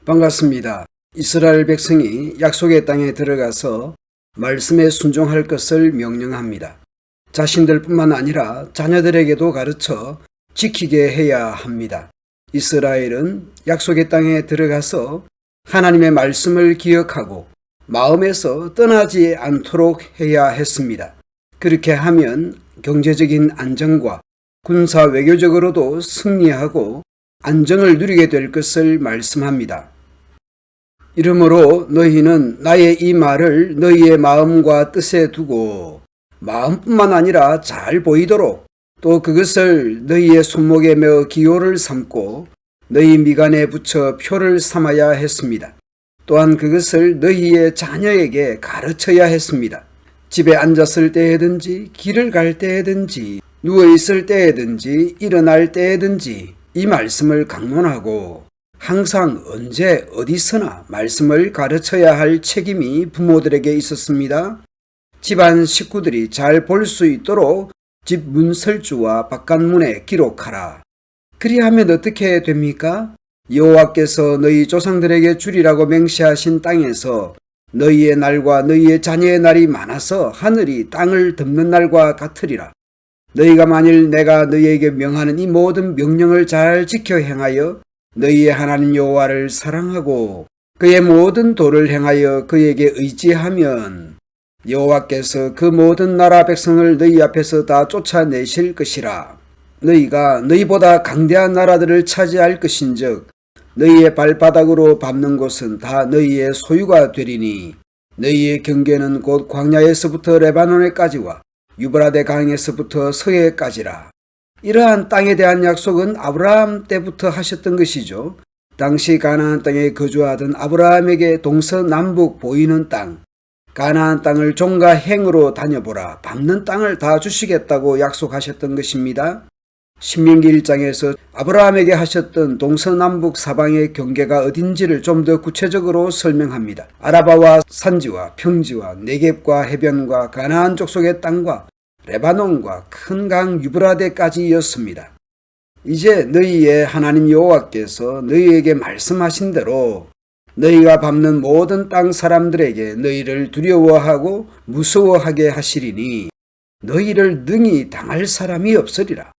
반갑습니다. 이스라엘 백성이 약속의 땅에 들어가서 말씀에 순종할 것을 명령합니다. 자신들 뿐만 아니라 자녀들에게도 가르쳐 지키게 해야 합니다. 이스라엘은 약속의 땅에 들어가서 하나님의 말씀을 기억하고 마음에서 떠나지 않도록 해야 했습니다. 그렇게 하면 경제적인 안정과 군사 외교적으로도 승리하고 안정을 누리게 될 것을 말씀합니다. 이러므로 너희는 나의 이 말을 너희의 마음과 뜻에 두고 마음뿐만 아니라 잘 보이도록 또 그것을 너희의 손목에 메어 기호를 삼고 너희 미간에 붙여 표를 삼아야 했습니다. 또한 그것을 너희의 자녀에게 가르쳐야 했습니다. 집에 앉았을 때에든지 길을 갈 때에든지 누워있을 때에든지 일어날 때에든지 이 말씀을 강론하고 항상 언제 어디서나 말씀을 가르쳐야 할 책임이 부모들에게 있었습니다. 집안 식구들이 잘 볼 수 있도록 집 문설주와 바깥문에 기록하라. 그리하면 어떻게 됩니까? 여호와께서 너희 조상들에게 주리라고 맹세하신 땅에서 너희의 날과 너희의 자녀의 날이 많아서 하늘이 땅을 덮는 날과 같으리라. 너희가 만일 내가 너희에게 명하는 이 모든 명령을 잘 지켜 행하여 너희의 하나님 여호와를 사랑하고 그의 모든 도를 행하여 그에게 의지하면 여호와께서 그 모든 나라 백성을 너희 앞에서 다 쫓아내실 것이라. 너희가 너희보다 강대한 나라들을 차지할 것인즉 너희의 발바닥으로 밟는 곳은 다 너희의 소유가 되리니 너희의 경계는 곧 광야에서부터 레바논에까지와 유브라데 강에서부터 서해까지라. 이러한 땅에 대한 약속은 아브라함 때부터 하셨던 것이죠. 당시 가나안 땅에 거주하던 아브라함에게 동서남북 보이는 땅, 가나안 땅을 종과 행으로 다녀보라. 밟는 땅을 다 주시겠다고 약속하셨던 것입니다. 신명기 1장에서 아브라함에게 하셨던 동서남북 사방의 경계가 어딘지를 좀 더 구체적으로 설명합니다. 아라바와 산지와 평지와 네겝과 해변과 가나안 족속의 땅과 레바논과 큰 강 유브라데까지였습니다. 이제 너희의 하나님 여호와께서 너희에게 말씀하신 대로 너희가 밟는 모든 땅 사람들에게 너희를 두려워하고 무서워하게 하시리니 너희를 능히 당할 사람이 없으리라.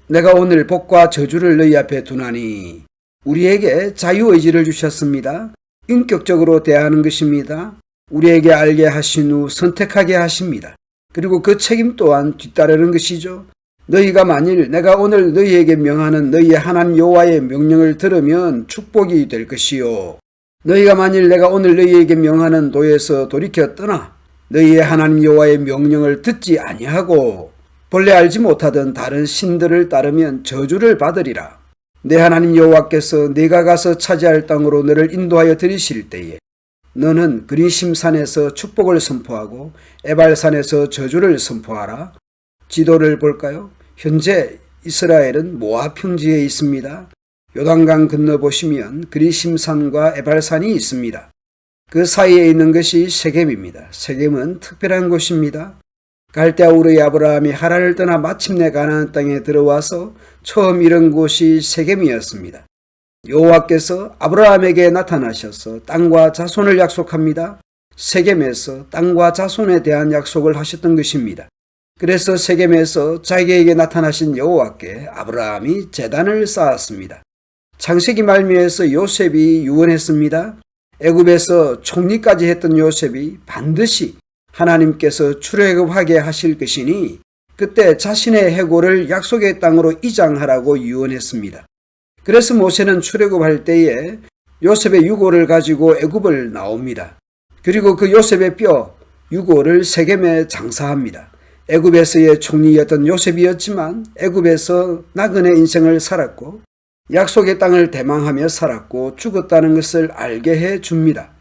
내가 오늘 복과 저주를 너희 앞에 두나니 우리에게 자유의지를 주셨습니다. 인격적으로 대하는 것입니다. 우리에게 알게 하신 후 선택하게 하십니다. 그리고 그 책임 또한 뒤따르는 것이죠. 너희가 만일 내가 오늘 너희에게 명하는 너희의 하나님 여호와의 명령을 들으면 축복이 될 것이요. 너희가 만일 내가 오늘 너희에게 명하는 도에서 돌이켜 떠나 너희의 하나님 여호와의 명령을 듣지 아니하고 본래 알지 못하던 다른 신들을 따르면 저주를 받으리라. 내 하나님 여호와께서 네가 가서 차지할 땅으로 너를 인도하여 들이실 때에 너는 그리심산에서 축복을 선포하고 에발산에서 저주를 선포하라. 지도를 볼까요? 현재 이스라엘은 모압 평지에 있습니다. 요단강 건너보시면 그리심산과 에발산이 있습니다. 그 사이에 있는 것이 세겜입니다. 세겜은 특별한 곳입니다. 갈대아 우르의 아브라함이 하란을 떠나 마침내 가나안 땅에 들어와서 처음 이른 곳이 세겜이었습니다. 여호와께서 아브라함에게 나타나셔서 땅과 자손을 약속합니다. 세겜에서 땅과 자손에 대한 약속을 하셨던 것입니다. 그래서 세겜에서 자기에게 나타나신 여호와께 아브라함이 제단을 쌓았습니다. 창세기 말미에서 요셉이 유언했습니다. 애굽에서 총리까지 했던 요셉이 반드시 하나님께서 출애굽하게 하실 것이니 그때 자신의 해골을 약속의 땅으로 이장하라고 유언했습니다. 그래서 모세는 출애굽할 때에 요셉의 유골을 가지고 애굽을 나옵니다. 그리고 그 요셉의 뼈, 유골을 세겜에 장사합니다. 애굽에서의 총리였던 요셉이었지만 애굽에서 나그네 인생을 살았고 약속의 땅을 대망하며 살았고 죽었다는 것을 알게 해줍니다.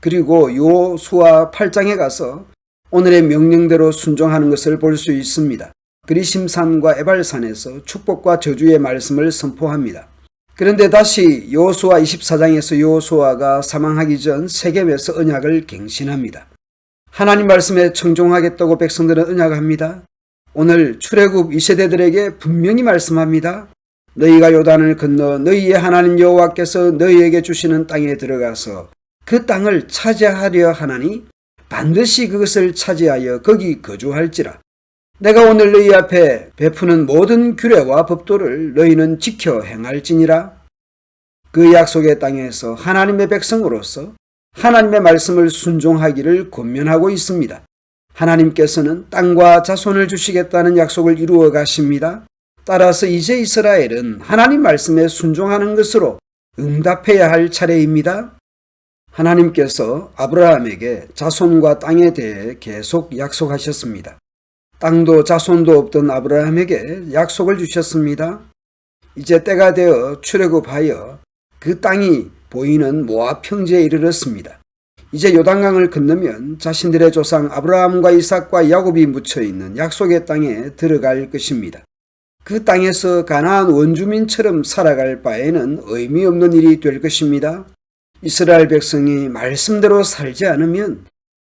그리고 여호수아 8장에 가서 오늘의 명령대로 순종하는 것을 볼 수 있습니다. 그리심산과 에발산에서 축복과 저주의 말씀을 선포합니다. 그런데 다시 여호수아 24장에서 여호수아가 사망하기 전 세겜에서 언약을 갱신합니다. 하나님 말씀에 청종하겠다고 백성들은 언약합니다. 오늘 출애굽 2세대들에게 분명히 말씀합니다. 너희가 요단을 건너 너희의 하나님 여호와께서 너희에게 주시는 땅에 들어가서 그 땅을 차지하려 하나니 반드시 그것을 차지하여 거기 거주할지라. 내가 오늘 너희 앞에 베푸는 모든 규례와 법도를 너희는 지켜 행할지니라. 그 약속의 땅에서 하나님의 백성으로서 하나님의 말씀을 순종하기를 권면하고 있습니다. 하나님께서는 땅과 자손을 주시겠다는 약속을 이루어 가십니다. 따라서 이제 이스라엘은 하나님 말씀에 순종하는 것으로 응답해야 할 차례입니다. 하나님께서 아브라함에게 자손과 땅에 대해 계속 약속하셨습니다. 땅도 자손도 없던 아브라함에게 약속을 주셨습니다. 이제 때가 되어 출애굽하여 그 땅이 보이는 모압 평지에 이르렀습니다. 이제 요단강을 건너면 자신들의 조상 아브라함과 이삭과 야곱이 묻혀있는 약속의 땅에 들어갈 것입니다. 그 땅에서 가나안 원주민처럼 살아갈 바에는 의미 없는 일이 될 것입니다. 이스라엘 백성이 말씀대로 살지 않으면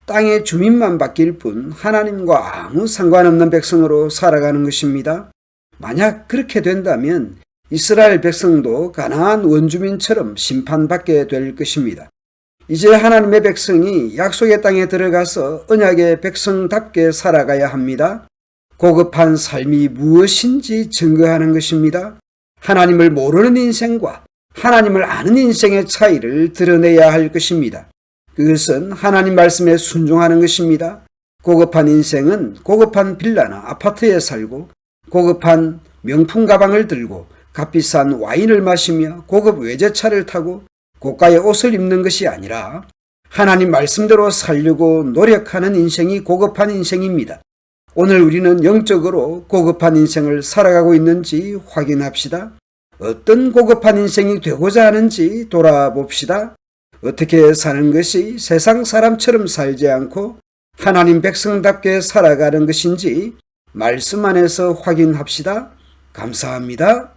땅의 주민만 바뀔 뿐 하나님과 아무 상관없는 백성으로 살아가는 것입니다. 만약 그렇게 된다면 이스라엘 백성도 가나안 원주민처럼 심판받게 될 것입니다. 이제 하나님의 백성이 약속의 땅에 들어가서 언약의 백성답게 살아가야 합니다. 고급한 삶이 무엇인지 증거하는 것입니다. 하나님을 모르는 인생과 하나님을 아는 인생의 차이를 드러내야 할 것입니다. 그것은 하나님 말씀에 순종하는 것입니다. 고급한 인생은 고급한 빌라나 아파트에 살고 고급한 명품 가방을 들고 값비싼 와인을 마시며 고급 외제차를 타고 고가의 옷을 입는 것이 아니라 하나님 말씀대로 살려고 노력하는 인생이 고급한 인생입니다. 오늘 우리는 영적으로 고급한 인생을 살아가고 있는지 확인합시다. 어떤 고급한 인생이 되고자 하는지 돌아봅시다. 어떻게 사는 것이 세상 사람처럼 살지 않고 하나님 백성답게 살아가는 것인지 말씀 안에서 확인합시다. 감사합니다.